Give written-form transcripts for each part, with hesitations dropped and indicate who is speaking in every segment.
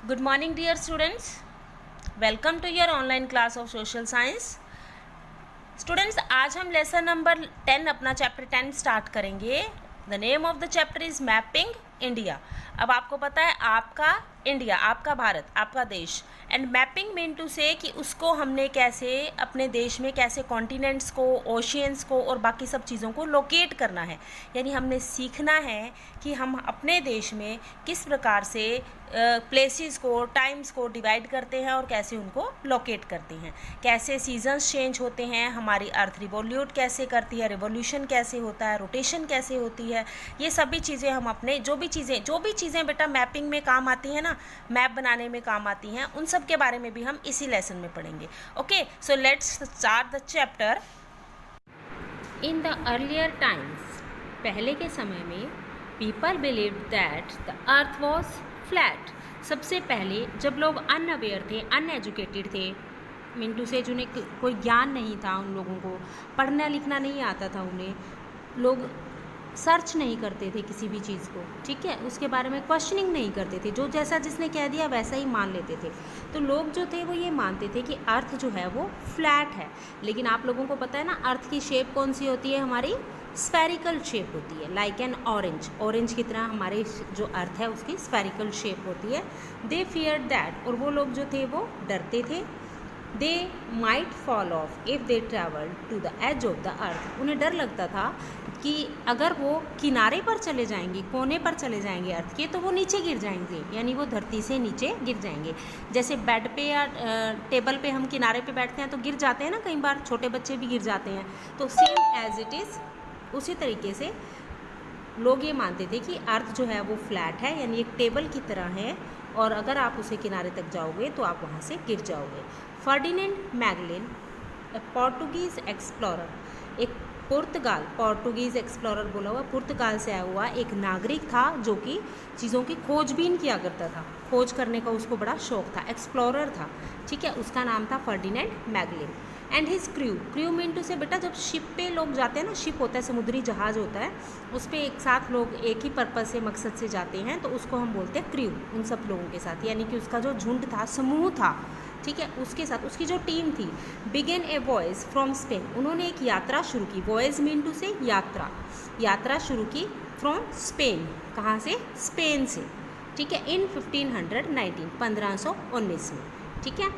Speaker 1: Good morning, dear students. Welcome to your online class of social science. Students, आज हम lesson number 10 अपना chapter 10 start करेंगे. The name of the chapter is mapping India. अब आपको पता है आपका इंडिया, आपका भारत, आपका देश, एंड मैपिंग मीन टू से कि उसको हमने कैसे अपने देश में कैसे कॉन्टिनेंट्स को, ओशियंस को और बाकी सब चीज़ों को लोकेट करना है. यानी हमने सीखना है कि हम अपने देश में किस प्रकार से प्लेसेस को, टाइम्स को डिवाइड करते हैं और कैसे उनको लोकेट करते हैं, कैसे सीजन्स चेंज होते हैं, हमारी अर्थ रिवॉल्यूट कैसे करती है, रिवॉल्यूशन कैसे होता है, रोटेशन कैसे होती है. ये सभी चीज़ें हम अपने जो भी चीज़ें बेटा मैपिंग में काम आती हैं ना, मैप बनाने में काम आती हैं, उन सब के बारे में भी हम इसी लेसन में पढ़ेंगे. Okay, so let's start the chapter. In the earlier times, पहले के समय में, people believed that the earth was flat. सबसे पहले जब लोग अनअवेयर थे, अनएजुकेटेड थे, मिंटू से जिन्हें कोई ज्ञान नहीं था, उन लोगों को पढ़ना लिखना नहीं आता था, उन्हें लोग सर्च नहीं करते थे किसी भी चीज़ को, ठीक है, उसके बारे में क्वेश्चनिंग नहीं करते थे, जो जैसा जिसने कह दिया वैसा ही मान लेते थे. तो लोग जो थे वो ये मानते थे कि अर्थ जो है वो फ्लैट है. लेकिन आप लोगों को पता है ना, अर्थ की शेप कौन सी होती है, हमारी स्फेरिकल शेप होती है, लाइक एन ऑरेंज की तरह हमारे जो अर्थ है उसकी स्फेरिकल शेप होती है. दे फियर दैट, और वो लोग जो थे वो डरते थे. They might fall off if they travel to the edge of the earth. उन्हें डर लगता था कि अगर वो किनारे पर चले जाएंगे, कोने पर चले जाएंगे अर्थ के, तो वो नीचे गिर जाएंगे, यानी वो धरती से नीचे गिर जाएंगे. जैसे बेड पे या टेबल पे हम किनारे पे बैठते हैं तो गिर जाते हैं ना, कई बार छोटे बच्चे भी गिर जाते हैं. तो सेम एज इट इज़, उसी तरीके से लोग ये मानते थे कि अर्थ जो है वो फ्लैट है, यानी एक टेबल की तरह है, और अगर आप उसे किनारे तक जाओगे तो आप वहाँ से गिर जाओगे. फर्डिनेंड मैगलिन, ए पोर्टुगीज़ एक्सप्लोरर, एक पोर्टुगीज़ एक्सप्लोरर बोला हुआ, पुर्तगाल से आया हुआ एक नागरिक था जो कि चीज़ों की खोजबीन किया करता था, खोज करने का उसको बड़ा शौक था, एक्सप्लोरर था, ठीक है. उसका नाम था Ferdinand Magellan. And his crew mean to say बेटा, जब शिप पे लोग जाते हैं ना, शिप होता है, समुद्री जहाज़ होता है, उस पर एक साथ लोग एक ही पर्पज़ से, मकसद से जाते हैं, तो उसको हम बोलते हैं क्रू. उन सब लोगों के साथ, यानी कि उसका जो झुंड था, समूह था, ठीक है, उसके साथ उसकी जो टीम थी. Began a voyage from Spain, उन्होंने एक यात्रा शुरू की. वॉयज मीन टू से यात्रा शुरू की फ्रॉम स्पेन. कहाँ से? स्पेन से, ठीक है. इन 1519 में, ठीक है.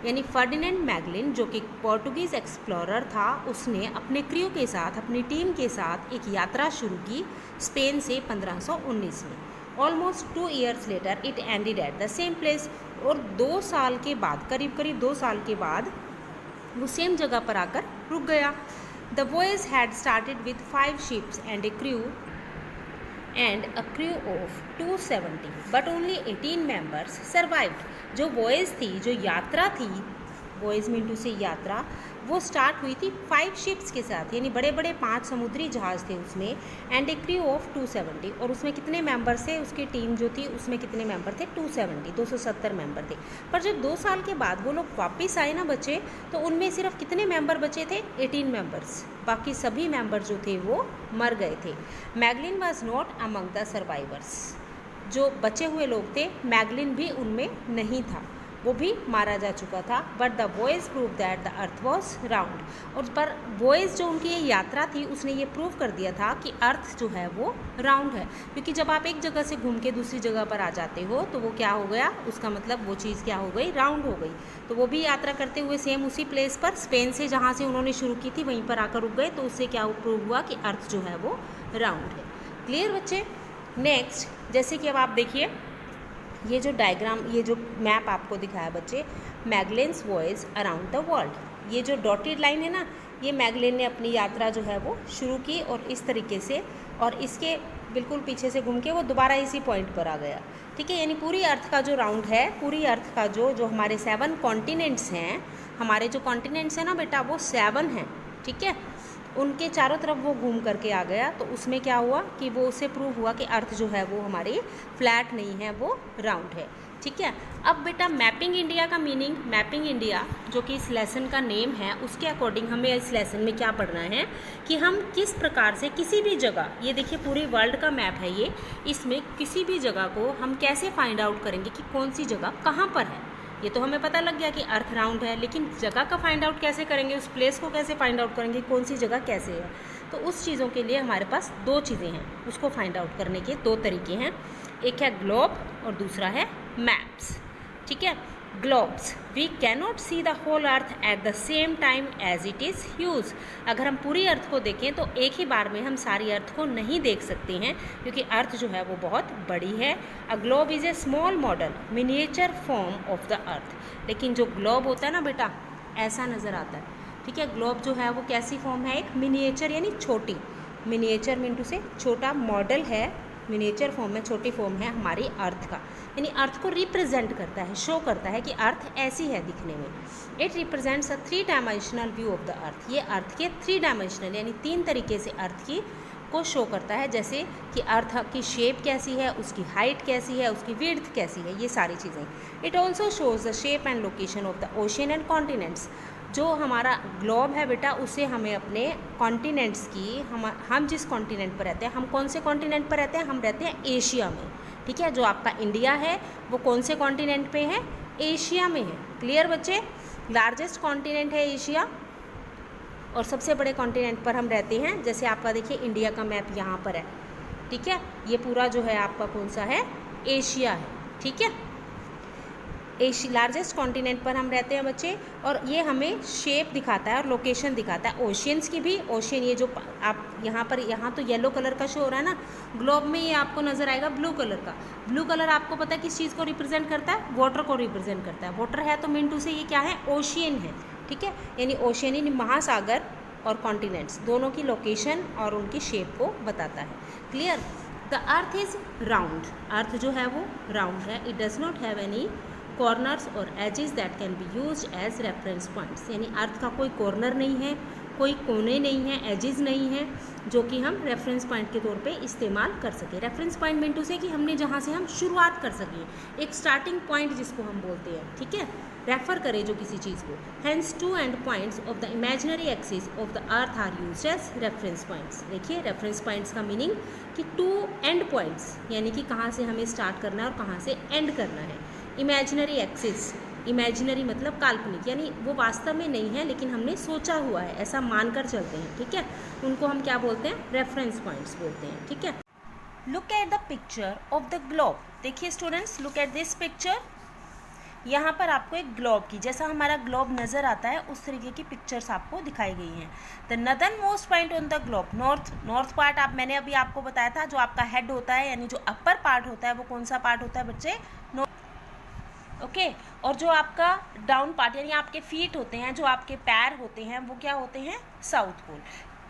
Speaker 1: यानी फर्डिनेंड मैगलिन जो कि पोर्टुगीज़ एक्सप्लोरर था, उसने अपने क्रू के साथ, अपनी टीम के साथ एक यात्रा शुरू की स्पेन से 1519 में. Almost 2 years later it ended at the same place, और 2 साल के बाद, करीब 2 साल के बाद वो सेम जगह पर आकर रुक गया. The voyage had started with 5 ships and a crew of 270, but only 18 members survived. जो वॉयज थी, जो यात्रा थी, वॉयज मीन टू से यात्रा, वो स्टार्ट हुई थी 5 ships के साथ, यानी बड़े बड़े 5 समुद्री जहाज़ थे उसमें. एंड ए क्रू ऑफ 270, और उसमें कितने मेंबर थे, उसकी टीम जो थी उसमें कितने मेंबर थे, 270 मेंबर थे. पर जब 2 साल के बाद वो लोग वापस आए ना बच्चे, तो उनमें सिर्फ कितने मेंबर बचे थे, 18 मेंबर्स. बाकी सभी मेंबर जो थे वो मर गए थे. Magellan was not among the survivors. जो बचे हुए लोग थे, मैगलिन भी उनमें नहीं था, वो भी मारा जा चुका था. But the voyage prove that the earth was round, और पर वॉयज जो उनकी ये यात्रा थी उसने ये प्रूव कर दिया था कि अर्थ जो है वो राउंड है. क्योंकि जब आप एक जगह से घूम के दूसरी जगह पर आ जाते हो तो वो क्या हो गया, उसका मतलब वो चीज़ क्या हो गई, राउंड हो गई. तो वो भी यात्रा करते हुए सेम उसी प्लेस पर, स्पेन से जहाँ से उन्होंने शुरू की थी वहीं पर आकर रुक गए, तो उससे क्या प्रूव हुआ कि अर्थ जो है वो राउंड है. क्लियर बच्चे? नेक्स्ट, जैसे कि अब आप देखिए ये जो डायग्राम, ये जो मैप आपको दिखाया बच्चे, मैगलिन्स वॉयज अराउंड द वर्ल्ड, ये जो डॉटेड लाइन है ना, ये मैगलिन ने अपनी यात्रा जो है वो शुरू की, और इस तरीके से, और इसके बिल्कुल पीछे से घूम के वो दोबारा इसी पॉइंट पर आ गया, ठीक है. यानी पूरी अर्थ का जो राउंड है, पूरी अर्थ का जो हमारे 7 कॉन्टिनेंट्स हैं, हमारे जो कॉन्टिनेंट्स हैं ना बेटा, वो 7 हैं, ठीक है. उनके चारों तरफ वो घूम करके आ गया, तो उसमें क्या हुआ कि वो उससे प्रूव हुआ कि अर्थ जो है वो हमारी फ्लैट नहीं है, वो राउंड है, ठीक है। अब बेटा मैपिंग इंडिया का मीनिंग, मैपिंग इंडिया जो कि इस लेसन का नेम है, उसके अकॉर्डिंग हमें इस लेसन में क्या पढ़ना है कि हम किस प्रकार से किसी भी जगह, ये देखिए पूरे वर्ल्ड का मैप है ये, इसमें किसी भी जगह को हम कैसे फाइंड आउट करेंगे कि कौन सी जगह कहाँ पर है। ये तो हमें पता लग गया कि अर्थ राउंड है, लेकिन जगह का फाइंड आउट कैसे करेंगे, उस प्लेस को कैसे फाइंड आउट करेंगे, कौन सी जगह कैसे है। तो उस चीज़ों के लिए हमारे पास दो चीज़ें हैं, उसको फाइंड आउट करने के दो तरीके हैं, एक है ग्लोब और दूसरा है मैप्स। ठीक है, globes, we cannot see the whole earth at the same time as it is huge. अगर हम पूरी अर्थ को देखें तो एक ही बार में हम सारी अर्थ को नहीं देख सकते हैं, क्योंकि अर्थ जो है वो बहुत बड़ी है। A globe is a small model miniature form of the अर्थ। लेकिन जो ग्लोब होता है ना बेटा, ऐसा नज़र आता है। ठीक है, ग्लोब जो है वो कैसी फॉर्म है, एक मिनिएचर यानी छोटी, मिनिएचर मीन से छोटा, मॉडल है, मिनिएचर फॉर्म में छोटी फॉर्म है हमारी अर्थ का, यानी अर्थ को रिप्रेजेंट करता है, शो करता है कि अर्थ ऐसी है दिखने में। It represents a 3 dimensional view of the अर्थ। ये अर्थ के 3 डायमेंशनल यानी 3 तरीके से अर्थ की को शो करता है, जैसे कि अर्थ की शेप कैसी है, उसकी हाइट कैसी है, उसकी विड्थ कैसी है, ये सारी चीज़ें। It also shows the shape and location of the ocean and continents. जो हमारा ग्लोब है बेटा, उसे हमें अपने कॉन्टिनेंट्स की, हम जिस कॉन्टिनेंट पर रहते हैं, हम कौन से कॉन्टिनेंट पर रहते हैं, हम रहते हैं एशिया में। ठीक है, जो आपका इंडिया है वो कौन से कॉन्टिनेंट पे है, एशिया में है। क्लियर बच्चे, लार्जेस्ट कॉन्टिनेंट है एशिया और सबसे बड़े कॉन्टिनेंट पर हम रहते हैं। जैसे आपका देखिए इंडिया का मैप यहाँ पर है। ठीक है, ये पूरा जो है आपका कौन सा है, एशिया है। ठीक है, लार्जेस्ट कॉन्टिनेंट पर हम रहते हैं बच्चे, और ये हमें शेप दिखाता है और लोकेशन दिखाता है ओशियंस की भी। ओशियन ये जो आप यहाँ पर, यहाँ तो येलो कलर का शो हो रहा है ना, ग्लोब में ये आपको नज़र आएगा ब्लू कलर का। ब्लू कलर आपको पता है किस चीज़ को रिप्रेजेंट करता है, वाटर को रिप्रेजेंट करता है। वाटर है तो मीन टू से ये क्या है, ओशियन है। ठीक है, यानी ओशियन यानी महासागर और कॉन्टिनेंट्स दोनों की लोकेशन और उनकी शेप को बताता है। Clear. The earth is round, earth जो है वो राउंड है। It does not have any corners और edges that can be used as reference points. यानी अर्थ का कोई कॉर्नर नहीं है, कोई कोने नहीं है, एजेस नहीं है, जो कि हम रेफरेंस पॉइंट के तौर पे इस्तेमाल कर सकें। रेफरेंस पॉइंट मीन टू से कि हमने जहाँ से हम शुरुआत कर सकें, एक स्टार्टिंग पॉइंट जिसको हम बोलते हैं। ठीक है, रेफर करें जो किसी चीज़ को। Hence 2 end points of the imaginary axis of the earth are used as reference points. देखिए रेफरेंस पॉइंट्स का मीनिंग कि 2 एंड पॉइंट्स, यानी कि कहाँ से हमें स्टार्ट करना है और कहाँ से एंड करना है। इमेजिनरी एक्सिस, इमेजिनरी मतलब काल्पनिक, यानी वो वास्तव में नहीं है लेकिन हमने सोचा हुआ है, ऐसा मानकर चलते हैं। ठीक है, उनको हम क्या बोलते हैं, रेफरेंस पॉइंट्स बोलते हैं। ठीक है, look at the picture of the globe. देखिए students, look at this picture. यहाँ पर आपको एक ग्लोब की, जैसा हमारा ग्लोब नज़र आता है उस तरीके की पिक्चर्स आपको दिखाई गई हैं। The northern most point on the globe, north part, मैंने अभी आपको बताया था, जो आपका हेड होता है यानी जो अपर पार्ट होता है वो कौन सा पार्ट होता है बच्चे, ओके। और जो आपका डाउन पार्ट यानी आपके फीट होते हैं, जो आपके पैर होते हैं, वो क्या होते हैं, साउथ पोल।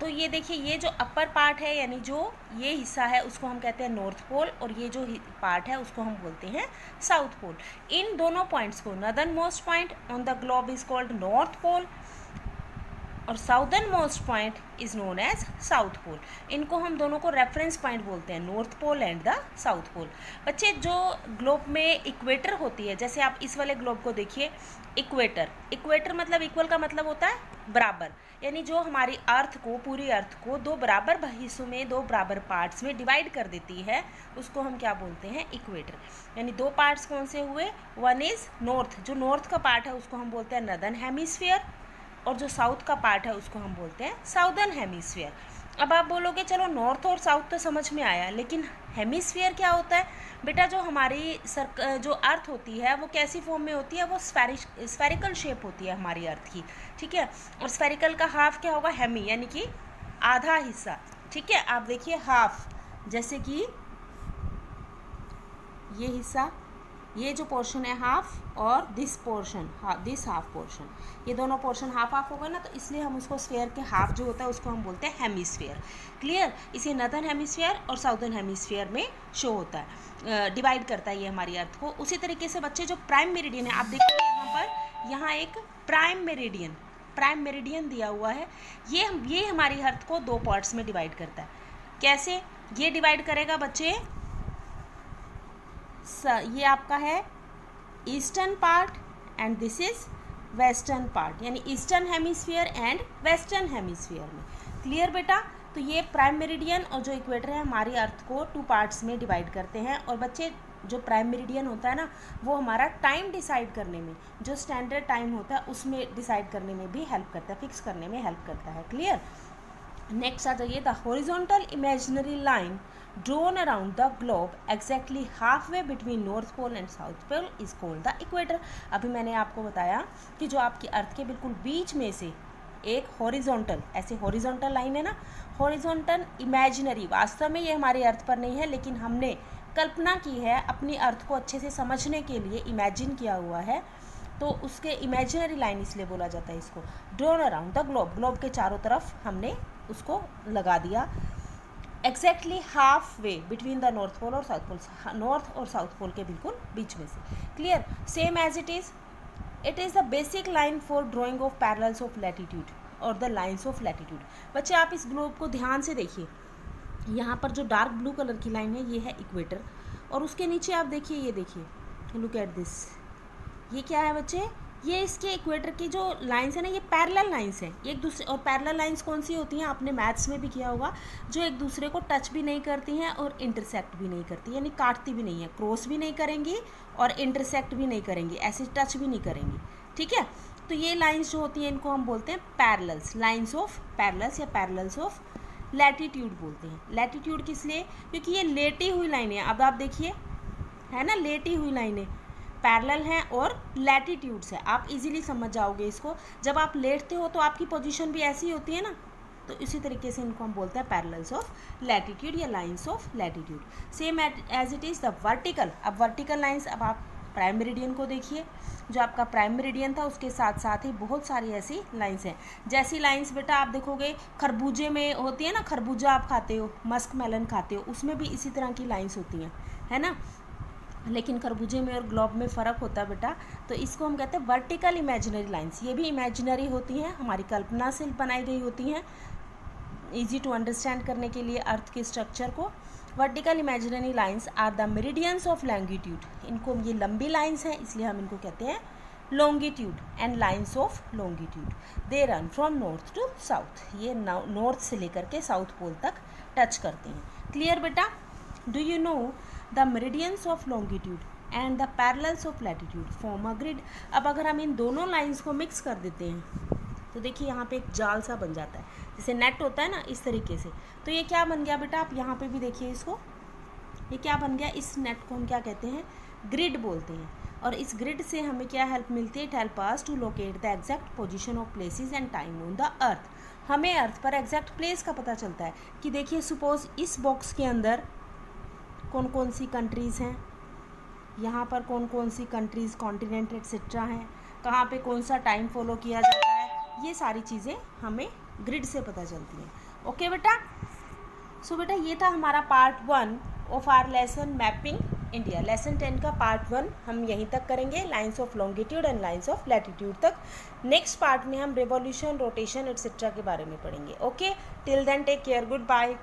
Speaker 1: तो ये देखिए, ये जो अपर पार्ट है यानी जो ये हिस्सा है उसको हम कहते हैं नॉर्थ पोल, और ये जो पार्ट है उसको हम बोलते हैं साउथ पोल। इन दोनों पॉइंट्स को, northern most point on the globe is called north pole और southern most point is known as south pole. इनको हम दोनों को रेफरेंस पॉइंट बोलते हैं, north pole and the south pole. बच्चे जो ग्लोब में इक्वेटर होती है, जैसे आप इस वाले ग्लोब को देखिए, इक्वेटर, इक्वेटर मतलब इक्वल का मतलब होता है बराबर, यानी जो हमारी अर्थ को, पूरी अर्थ को 2 बराबर हिस्सों में, 2 बराबर पार्ट्स में डिवाइड कर देती है, उसको हम क्या बोलते हैं, इक्वेटर। यानी 2 पार्ट्स कौन से हुए, वन इज़ नॉर्थ, जो नॉर्थ का पार्ट है उसको हम बोलते हैं नदर्न हेमिस्फीयर, और जो साउथ का पार्ट है उसको हम बोलते हैं साउदर्न हेमिस्फीयर। अब आप बोलोगे चलो नॉर्थ और साउथ तो समझ में आया, लेकिन हेमिस्फीयर क्या होता है बेटा, जो हमारी जो अर्थ होती है वो कैसी फॉर्म में होती है, वो स्फेरिकल शेप होती है हमारी अर्थ की। ठीक है, और स्फेरिकल का हाफ क्या होगा, हेमी, यानी कि आधा हिस्सा। ठीक है, आप देखिए हाफ, जैसे कि ये हिस्सा, ये जो पोर्शन है हाफ, और this portion, this half portion, ये दोनों पोर्शन हाफ हाफ होगा ना, तो इसलिए हम उसको स्फीयर के हाफ जो होता है उसको हम बोलते हैं हेमिस्फीयर। क्लियर, इसे नदर्न हेमिस्फीयर और साउदर्न हेमिस्फीयर में शो होता है, डिवाइड करता है ये हमारी अर्थ को। उसी तरीके से बच्चे जो प्राइम मेरिडियन है, आप देखिए यहाँ पर, यहाँ एक प्राइम मेरिडियन दिया हुआ है, ये हमारी अर्थ को 2 पार्ट्स में डिवाइड करता है। कैसे ये डिवाइड करेगा बच्चे, ये आपका है eastern part and this is western part, यानी eastern hemisphere and western hemisphere में। क्लियर बेटा? तो ये प्राइम मेरिडियन और जो इक्वेटर है हमारी अर्थ को 2 पार्ट्स में डिवाइड करते हैं। और बच्चे जो प्राइम मेरिडियन होता है ना, वो हमारा टाइम डिसाइड करने में, जो स्टैंडर्ड टाइम होता है उसमें डिसाइड करने में भी हेल्प करता है, फिक्स करने में हेल्प करता है। क्लियर? नेक्स्ट आ जाइए, the horizontal imaginary line drawn around the globe exactly half way between north pole and south pole is called the equator. अभी मैंने आपको बताया कि जो आपकी अर्थ के बिल्कुल बीच में से एक हॉरिजॉन्टल, ऐसे हॉरिजॉन्टल लाइन है ना, हॉरिजॉन्टल इमेजिनरी, वास्तव में ये हमारी अर्थ पर नहीं है, लेकिन हमने कल्पना की है अपनी अर्थ को अच्छे से समझने के लिए, इमेजिन किया हुआ है, तो उसके इमेजिनरी लाइन इसलिए बोला जाता है इसको। Drawn around the globe, globe के चारों तरफ हमने उसको लगा दिया। Exactly half way between the north pole और साउथ पोल, नॉर्थ और साउथ पोल के बिल्कुल बीच में से। Clear? Same as it is the basic line for drawing of parallels of latitude और द लाइन्स ऑफ लैटिट्यूड। बच्चे आप इस ग्लोब को ध्यान से देखिए, यहाँ पर जो डार्क ब्लू कलर की लाइन है ये है इक्वेटर, और उसके नीचे आप देखिए, ये देखिए, लुक एट दिस, ये क्या है बच्चे? ये इसके इक्वेटर की जो लाइंस है ना, ये पैरेलल लाइंस हैं एक दूसरे। और पैरेलल लाइंस कौन सी होती हैं? आपने मैथ्स में भी किया होगा, जो एक दूसरे को टच भी नहीं करती हैं और इंटरसेक्ट भी नहीं करती, यानी काटती भी नहीं है, क्रॉस भी नहीं करेंगी और इंटरसेक्ट भी नहीं करेंगी, ऐसे टच भी नहीं करेंगी। ठीक है? तो ये लाइंस जो होती हैं इनको हम बोलते हैं पैरेलल्स, लाइंस ऑफ पैरेलल्स या पैरेलल्स ऑफ लैटिट्यूड बोलते हैं। लैटिट्यूड किस लिए? क्योंकि ये लेटी हुई लाइनें हैं। अब आप देखिए, है ना, लेटी हुई लाइनें पैरेलल हैं और लैटिट्यूड्स है। आप इजीली समझ जाओगे इसको। जब आप लेटते हो तो आपकी पोजीशन भी ऐसी होती है ना, तो इसी तरीके से इनको हम बोलते हैं पैरेलल्स ऑफ लैटिट्यूड या lines of latitude. Same as it is the vertical. अब वर्टिकल लाइंस, अब आप प्राइम मेरिडियन को देखिए, जो आपका प्राइम मेरिडियन था उसके साथ साथ ही बहुत सारी ऐसी लाइंस हैं। जैसी लाइंस बेटा आप देखोगे खरबूजे में होती है ना, खरबूजा आप खाते हो, मस्क मेलन खाते हो, उसमें भी इसी तरह की लाइंस होती हैं, है ना। लेकिन खरबूजे में और ग्लोब में फ़र्क होता है बेटा, तो इसको हम कहते हैं वर्टिकल इमेजिनरी लाइंस। ये भी इमेजिनरी होती हैं, हमारी कल्पना से बनाई गई होती हैं, ईजी टू अंडरस्टैंड करने के लिए अर्थ के स्ट्रक्चर को। Vertical imaginary lines are the meridians of longitude. इनको, ये लंबी लाइंस हैं इसलिए हम इनको कहते हैं longitude and lines of longitude. They run from north to south. ये नॉर्थ से लेकर के साउथ पोल तक टच करते हैं। क्लियर बेटा? Do you know the meridians of longitude and the parallels of latitude form a grid. अब अगर हम इन दोनों लाइंस को मिक्स कर देते हैं तो देखिए यहाँ पे एक जाल सा बन जाता है, जैसे नेट होता है ना, इस तरीके से। तो ये क्या बन गया बेटा? आप यहाँ पे भी देखिए इसको, ये क्या बन गया? इस नेट को हम क्या कहते हैं? ग्रिड बोलते हैं। और इस ग्रिड से हमें क्या हेल्प मिलती है? It helps us to locate the exact position of places and time on the earth. हमें अर्थ पर एग्जैक्ट प्लेस का पता चलता है कि देखिए सपोज इस बॉक्स के अंदर कौन कौन सी कंट्रीज़ हैं, यहाँ पर कौन कौन सी कंट्रीज़, कॉन्टिनेंट एक्सेट्रा हैं, कहाँ पे कौन सा टाइम फॉलो किया जाता है, ये सारी चीज़ें हमें ग्रिड से पता चलती हैं। ओके बेटा? सो बेटा ये था हमारा part 1 of our lesson mapping India. Lesson 10 का पार्ट 1 हम यहीं तक करेंगे, lines of longitude and lines of latitude तक। नेक्स्ट पार्ट में हम रिवॉल्यूशन, रोटेशन एट्सेट्रा के बारे में पढ़ेंगे। Okay, till then take care, good bye.